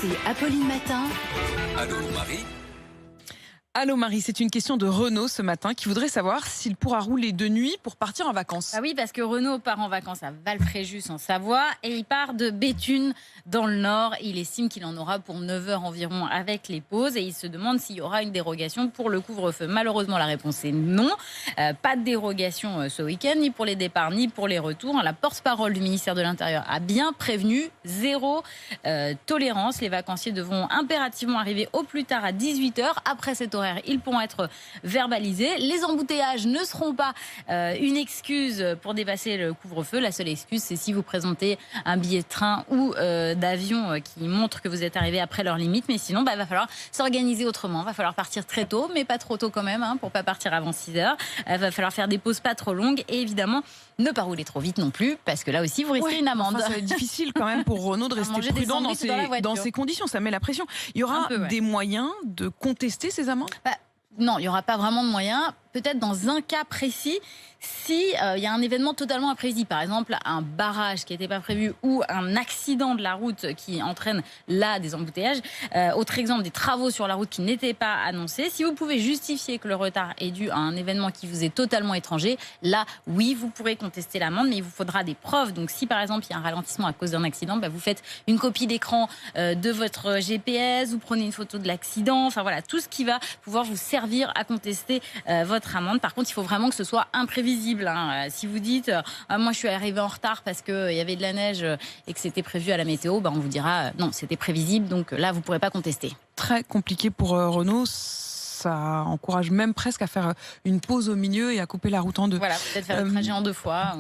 écoutez Apolline Matin. Allô Marie. Allô Marie, c'est une question de Renaud ce matin qui voudrait savoir s'il pourra rouler de nuit pour partir en vacances. Ah oui, parce que Renaud part en vacances à Valfréjus en Savoie et il part de Béthune dans le Nord. Il estime qu'il en aura pour 9 heures environ avec les pauses et il se demande s'il y aura une dérogation pour le couvre-feu. Malheureusement, la réponse est non. Pas de dérogation ce week-end, ni pour les départs, ni pour les retours. La porte-parole du ministère de l'Intérieur a bien prévenu, zéro tolérance. Les vacanciers devront impérativement arriver au plus tard à 18 heures. Après cet horaire, ils pourront être verbalisés. Les embouteillages ne seront pas une excuse pour dépasser le couvre-feu. La seule excuse, c'est si vous présentez un billet de train ou d'avion qui montre que vous êtes arrivé après leur limite. Mais sinon, il va falloir s'organiser autrement. Il va falloir partir très tôt, mais pas trop tôt quand même, pour ne pas partir avant 6 heures. Il va falloir faire des pauses pas trop longues et évidemment, ne pas rouler trop vite non plus, parce que là aussi, vous risquez une amende. Enfin, ça va être difficile quand même pour Renaud de rester prudent dans ces conditions. Ça met la pression. Il y aura des moyens de contester ces amendes ? Non, il n'y aura pas vraiment de moyens. Peut-être dans un cas précis, si il y a un événement totalement imprévisible, par exemple un barrage qui n'était pas prévu ou un accident de la route qui entraîne là des embouteillages. Autre exemple, des travaux sur la route qui n'étaient pas annoncés. Si vous pouvez justifier que le retard est dû à un événement qui vous est totalement étranger, là, oui, vous pourrez contester l'amende, mais il vous faudra des preuves. Donc si par exemple il y a un ralentissement à cause d'un accident, vous faites une copie d'écran de votre GPS, vous prenez une photo de l'accident, enfin voilà, tout ce qui va pouvoir vous servir à contester votre amende. Par contre, il faut vraiment que ce soit imprévisible. Si vous dites moi je suis arrivé en retard parce qu'il y avait de la neige et que c'était prévu à la météo, on vous dira non, c'était prévisible, donc là vous ne pourrez pas contester. Très compliqué pour Renaud. Ça encourage même presque à faire une pause au milieu et à couper la route en deux. Voilà, peut-être faire le trajet en 2 fois.